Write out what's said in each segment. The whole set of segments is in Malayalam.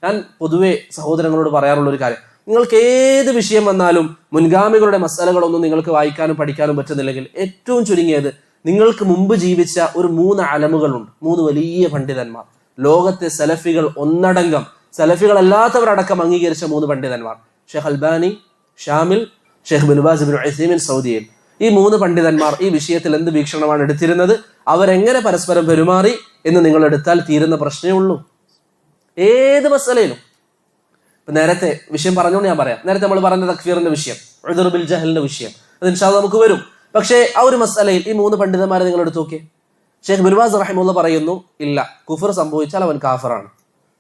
ഞാൻ പൊതുവെ സഹോദരങ്ങളോട് പറയാറുള്ള ഒരു കാര്യം, നിങ്ങൾക്ക് ഏത് വിഷയം വന്നാലും മുൻഗാമികളുടെ മസാലകളൊന്നും നിങ്ങൾക്ക് വായിക്കാനും പഠിക്കാനും പറ്റുന്നില്ലെങ്കിൽ ഏറ്റവും ചുരുങ്ങിയത് നിങ്ങൾക്ക് മുമ്പ് ജീവിച്ച ഒരു 3 അലമുകളുണ്ട്, 3 വലിയ പണ്ഡിതന്മാർ, ലോകത്തെ സലഫികൾ ഒന്നടങ്കം, സലഫികളല്ലാത്തവരടക്കം അംഗീകരിച്ച 3 പണ്ഡിതന്മാർ, ഷെയ്ഖ് അൽബാനി ഷാമിൽ, Sheikh bin Baz Ibn Uthaymeen സൗദിയിൽ. ഈ 3 പണ്ഡിതന്മാർ ഈ വിഷയത്തിൽ എന്ത് വീക്ഷണമാണ് എടുത്തിരുന്നത്, അവരെങ്ങനെ പരസ്പരം പെരുമാറി എന്ന് നിങ്ങൾ എടുത്താൽ തീരുന്ന പ്രശ്നമേ ഉള്ളൂ ഏത് മസലയിലും. ഇപ്പൊ നേരത്തെ വിഷയം പറഞ്ഞുകൊണ്ട് ഞാൻ പറയാം, നേരത്തെ നമ്മൾ പറഞ്ഞ തക്ഫീറിന്റെ വിഷയം, ഉദ്ർ ബിൽ ജഹലിന്റെ വിഷയം, അത് ഇൻഷാ അല്ലാഹ് നമുക്ക് വരും. പക്ഷേ ആ ഒരു മസലയിൽ ഈ 3 പണ്ഡിതന്മാരെ നിങ്ങൾ എടുത്തു നോക്കിയേ. ഷെയ്ഖ് ബിൻ ബാസ് റഹിമഹുല്ലാഹ് പറയുന്നു, ഇല്ല, കുഫർ സംഭവിച്ചാൽ അവൻ കാഫിറാണ്,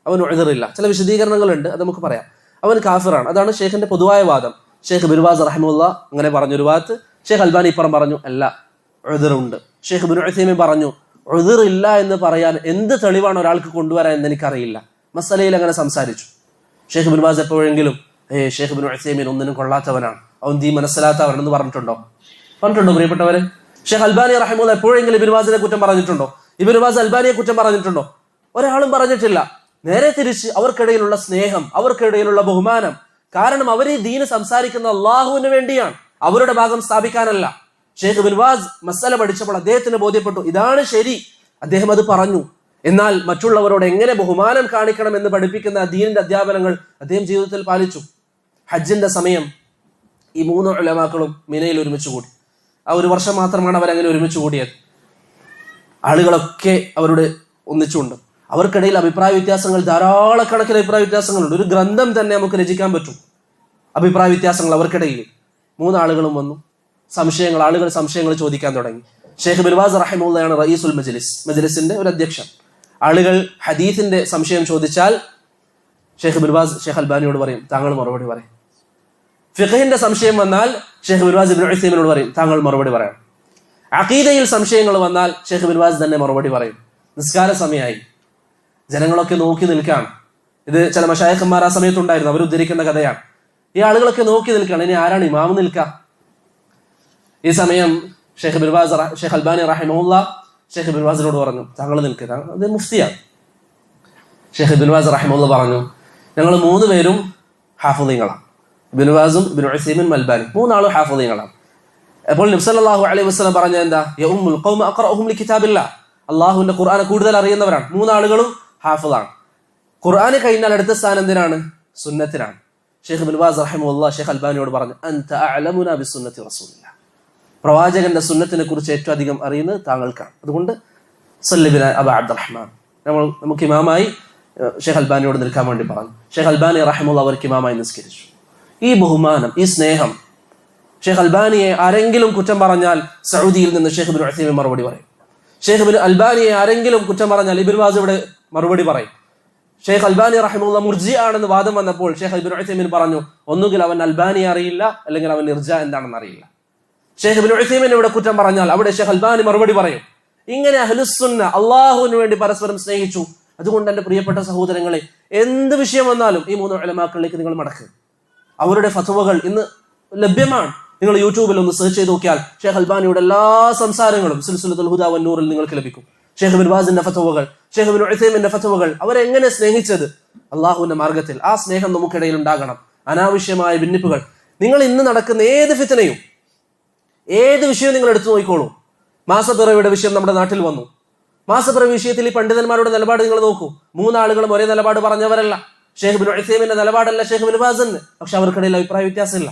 അവൻ ഉദ്റില്ല. ചില വിശദീകരണങ്ങളുണ്ട്, അത് നമുക്ക് പറയാം. അവൻ കാഫിറാണ്, അതാണ് ഷെയ്ഖിന്റെ പൊതുവായ വാദം. ഷെയ്ഖ് ബിൻ ബാസ് റഹിമഹുല്ലാഹ് അങ്ങനെ പറഞ്ഞൊരു ഭാഗത്ത്, ഷെയ്ഖ് അൽബാനി ഇപ്പുറം പറഞ്ഞു, അല്ല, ഉദ്റുണ്ട്. ഷെയ്ഖ് ഇബ്നു ഉസൈമീൻ പറഞ്ഞു, ഉദ്ർ ഇല്ല എന്ന് പറയാൻ എന്ത് തെളിവാണ് ഒരാൾക്ക് കൊണ്ടുവരാൻ എന്ന് എനിക്കറിയില്ല. മസലയിൽ അങ്ങനെ സംസാരിച്ചു. ഷെയ്ഖ് ഇബ്നു ബാസ് എപ്പോഴെങ്കിലും ഷെയ്ഖ് ഇബ്നു ഉസൈമീൻ ഒന്നിനും കൊള്ളാത്തവനാണ്, അവൻ ദീൻ മനസ്സിലാത്തവനെന്ന് പറഞ്ഞിട്ടുണ്ടോ? പ്രിയപ്പെട്ടവരെ? ഷെയ്ഖ് അൽബാനി റഹിമഹുല്ലാഹ് എപ്പോഴെങ്കിലും ഇബ്നു ബാസിനെ കുറ്റം പറഞ്ഞിട്ടുണ്ടോ? ഇബ്നു ബാസ് അൽബാനിയെ കുറ്റം പറഞ്ഞിട്ടുണ്ടോ? ഒരാളും പറഞ്ഞിട്ടില്ല. നേരെ തിരിച്ച് അവർക്കിടയിലുള്ള സ്നേഹം, അവർക്കിടയിലുള്ള ബഹുമാനം, കാരണം അവർ ഈ ദീന് സംസാരിക്കുന്ന അള്ളാഹുവിന് വേണ്ടിയാണ്, അവരുടെ ഭാഗം സ്ഥാപിക്കാനല്ല. ഷെയ്ഖ് ബിൻ ബാസ് മസല പഠിച്ചപ്പോൾ അദ്ദേഹത്തിന് ബോധ്യപ്പെട്ടു ഇതാണ് ശരി, അദ്ദേഹം അത് പറഞ്ഞു. എന്നാൽ മറ്റുള്ളവരോട് എങ്ങനെ ബഹുമാനം കാണിക്കണം എന്ന് പഠിപ്പിക്കുന്ന ദീനിന്റെ അധ്യാപനങ്ങൾ അദ്ദേഹം ജീവിതത്തിൽ പാലിച്ചു. ഹജ്ജിന്റെ സമയം ഈ 3 ഉലമാക്കളും മിനയിൽ ഒരുമിച്ച് കൂടി. ആ ഒരു വർഷം മാത്രമാണ് അവരങ്ങനെ ഒരുമിച്ച് കൂടിയത്. ആളുകളൊക്കെ അവരുടെ ഒന്നിച്ചുണ്ട്. അവർക്കിടയിൽ അഭിപ്രായ വ്യത്യാസങ്ങൾ, ധാരാളക്കണക്കിന് അഭിപ്രായ വ്യത്യാസങ്ങളുണ്ട്. ഒരു ഗ്രന്ഥം തന്നെ നമുക്ക് രചിക്കാൻ പറ്റും അഭിപ്രായ വ്യത്യാസങ്ങൾ അവർക്കിടയിൽ. 3 ആളുകളും വന്നു, ആളുകൾ സംശയങ്ങൾ ചോദിക്കാൻ തുടങ്ങി. ഷെയ്ഖ് ബിൻ ബാസ് റഹിമഹുള്ളാഹയാണ് റഈസുൽ മജ്ലിസ്, മജ്ലിസിന്റെ ഒരു അധ്യക്ഷൻ. ആളുകൾ ഹദീസിന്റെ സംശയം ചോദിച്ചാൽ ഷെയ്ഖ് ബിൻ ബാസ് ഷെയ്ഖ് അൽബാനിയോട് പറയും, താങ്കൾ മറുപടി പറയും. ഫിഖഹിന്റെ സംശയം വന്നാൽ ഷെയ്ഖ് ബിൻ ബാസ് ഇബ്നു ഉസൈമീനോട് പറയും, താങ്കൾ മറുപടി പറയണം. അഖീദയിൽ സംശയങ്ങൾ വന്നാൽ ഷെയ്ഖ് ബിൻ ബാസ് തന്നെ മറുപടി പറയും. നിസ്കാര സമയമായി, ജനങ്ങളൊക്കെ നോക്കി നിൽക്കുകയാണ്. ഇത് ചില മശായിഖന്മാർ ആ സമയത്തുണ്ടായിരുന്നു, അവർ ഉദ്ധരിക്കുന്ന കഥയാണ്. ഈ ആളുകളൊക്കെ നോക്കി നിൽക്കുകയാണ്, ഇനി ആരാണ് ഇമാം നിൽക്കുക? ഈ സമയം Sheikh bin Baz Sheikh Albani റഹിമഹുല്ലാഹ് ഷെയ്ഖ് ബിൻ ബാസിനോട് പറഞ്ഞു, താങ്കൾ നിൽക്കുക, അത് മുഫ്തിയാണ്. ഷെയ്ഖ് ബിൻ ബാസ് റഹിമഹുല്ലാഹ് പറഞ്ഞു, ഞങ്ങൾ 3 പേരും ഹാഫിളീങ്ങളാണ്, ബിൻ ബാസും ഇബ്നു ഉസൈമീനും അൽബാനി 3 ആളും ഹാഫിളീങ്ങളാണ്. അപ്പോൾ നബി സല്ലല്ലാഹു അലൈഹി വസല്ലം പറഞ്ഞ എന്താ, യഉമ്മുൽ ഖൗമ അഖറഉഹും ലികിതാബില്ലാഹ്, അല്ലാഹുവിന്റെ ഖുർആനെ കൂടുതൽ അറിയുന്നവരാണ്. 3 ആളുകളും ഹാഫിളാണ്. ഖുർആന് കഴിഞ്ഞാൽ അടുത്ത സ്ഥാനം എന്തിനാണ്? സുന്നത്തിനാണ്. ഷെയ്ഖ് ബിൻ ബാസ് റഹിമഹുല്ലാഹ് ഷെയ്ഖ് അൽബാനിയോട് പറഞ്ഞു, അൻത അഅലമുനാ ബിസുന്നത്തി റസൂലില്ലാഹ്, പ്രവാചകന്റെ സുന്നത്തിനെ കുറിച്ച് ഏറ്റവും അധികം അറിയുന്നത് താങ്കൾക്കാണ്. അതുകൊണ്ട് സല്ലി ബിനാ അബാ അബ്ദുറഹ്മാൻ, നമുക്ക് ഇമാമായി ഷെയ്ഖ് അൽബാനിയോട് നിൽക്കാൻ വേണ്ടി പറഞ്ഞു. ഷെയ്ഖ് അൽബാനി റഹിമഹുല്ലാഹ് അവർക്ക് ഇമാമായി നിസ്കരിച്ചു. ഈ ബഹുമാനം, ഈ സ്നേഹം, ഷെയ്ഖ് അൽബാനിയെ ആരെങ്കിലും കുറ്റം പറഞ്ഞാൽ സൗദിയിൽ നിന്ന് ഷെയ്ഖ് ഇബ്നു ഉസൈമീൻ മറുപടി പറയും. ഷെയ്ഖ് ഇബ്നു അൽബാനിയെ ആരെങ്കിലും കുറ്റം പറഞ്ഞാൽ ഇബ്നു ബാസ് ഇവിടെ മറുപടി പറയും. ഷെയ്ഖ് അൽബാനി റഹിമഹുല്ലാഹ് മുർജി ആണെന്ന് വാദം വന്നപ്പോൾ ഷെയ്ഖ് ഇബ്നു ഉസൈമീൻ പറഞ്ഞു, ഒന്നുകിൽ അവൻ അൽബാനി അറിയില്ല, അല്ലെങ്കിൽ അവൻ ഇർജ എന്താണെന്ന് അറിയില്ല. ഷെയ്ഖ് ഇബ്നു ഉസൈമീൻ ഇവിടെ കുറ്റം പറഞ്ഞാൽ അവിടെ ഷെയ്ഖ് അൽബാനി മറുപടി പറയും. ഇങ്ങനെ അഹ്ലുസുന്ന അള്ളാഹുവിന് വേണ്ടി പരസ്പരം സ്നേഹിച്ചു. അതുകൊണ്ട് എന്റെ പ്രിയപ്പെട്ട സഹോദരങ്ങളെ, എന്ത് വിഷയം വന്നാലും ഈ 3 ഉലമാക്കളിലേക്ക് നിങ്ങൾ മടക്കുക. അവരുടെ ഫത്വകൾ ഇന്ന് ലഭ്യമാണ്. നിങ്ങൾ യൂട്യൂബിൽ ഒന്ന് സെർച്ച് ചെയ്ത് നോക്കിയാൽ ഷെയ്ഖ് അൽബാനിയുടെ എല്ലാ സംസാരങ്ങളും സിൽസിലത്തുൽ ഹുദാ വൻ നൂറിൽ നിങ്ങൾക്ക് ലഭിക്കും. ഷെയ്ഖ് ബിൻ ബാസിന്റെ ഫത്വകൾ, ഷെയ്ഖ് ഇബ്നു ഉസൈമീന്റെ ഫത്വകൾ, അവരെങ്ങനെ സ്നേഹിച്ചത് അള്ളാഹുവിന്റെ മാർഗത്തിൽ. ആ സ്നേഹം നമുക്കിടയിൽ ഉണ്ടാകണം. അനാവശ്യമായ ഭിന്നിപ്പുകൾ, നിങ്ങൾ ഇന്ന് നടക്കുന്ന ഏത് ഫിത്നയും, ഏത് വിഷയവും നിങ്ങൾ എടുത്തു നോക്കിക്കോളൂ. മാസപ്പിറവിയുടെ വിഷയം നമ്മുടെ നാട്ടിൽ വന്നു. മാസപ്പിറവി വിഷയത്തിൽ ഈ പണ്ഡിതന്മാരുടെ നിലപാട് നിങ്ങൾ നോക്കൂ. 3 ആളുകളും ഒരേ നിലപാട് പറഞ്ഞവരല്ല. ഷെയ്ഖ് ഇബ്നു ഉസൈമീന്റെ നിലപാടല്ല ഷെയ്ഖ് ബിൻ ബാസിന്. പക്ഷെ അവർക്കിടയിൽ അഭിപ്രായ വ്യത്യാസമില്ല,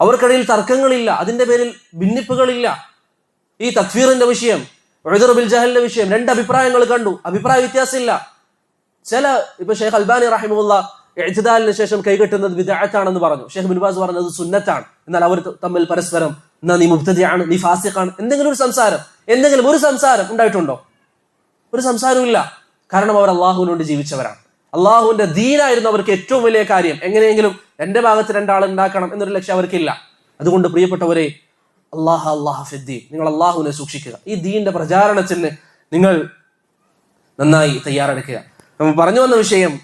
അവർക്കിടയിൽ തർക്കങ്ങളില്ല, അതിന്റെ പേരിൽ ഭിന്നിപ്പുകളില്ല. ഈ തക്ഫീറിന്റെ വിഷയം, ഉദ്ർ ബിൽ ജഹലിന്റെ വിഷയം, 2 അഭിപ്രായങ്ങൾ കണ്ടു, അഭിപ്രായ വ്യത്യാസമില്ല. ഇപ്പൊ ഷെയ്ഖ് അൽബാനി റഹിമഹുല്ലാഹ് ഇഅ്തിദാലിന് ശേഷം കൈകെട്ടുന്നത് ബിദ്അത്താണെന്ന് പറഞ്ഞു. ഷെയ്ഖ് ബിൻ ബാസ് പറഞ്ഞത് സുന്നത്താണ്. എന്നാൽ അവർ തമ്മിൽ പരസ്പരം നീ മുബ്തദിഅാണ്, നീ ഫാസിഖാണ്, എന്തെങ്കിലും ഒരു സംസാരം ഉണ്ടായിട്ടുണ്ടോ? ഒരു സംസാരവും ഇല്ല. കാരണം അവർ അള്ളാഹുവിന് വേണ്ടി ജീവിച്ചവരാണ്. അള്ളാഹുവിന്റെ ദീനായിരുന്നു അവർക്ക് ഏറ്റവും വലിയ കാര്യം. എങ്ങനെയെങ്കിലും എന്റെ ഭാഗത്ത് 2 ആൾ ഉണ്ടാക്കണം എന്നൊരു ലക്ഷ്യം അവർക്കില്ല. അതുകൊണ്ട് പ്രിയപ്പെട്ടവരെ, അല്ലാഹു ഫിദ്ദീൻ, നിങ്ങൾ അള്ളാഹുവിനെ സൂക്ഷിക്കുക. ഈ ദീന്റെ പ്രചാരണത്തിന് നിങ്ങൾ നന്നായി തയ്യാറെടുക്കുക. നമ്മൾ പറഞ്ഞു വന്ന വിഷയം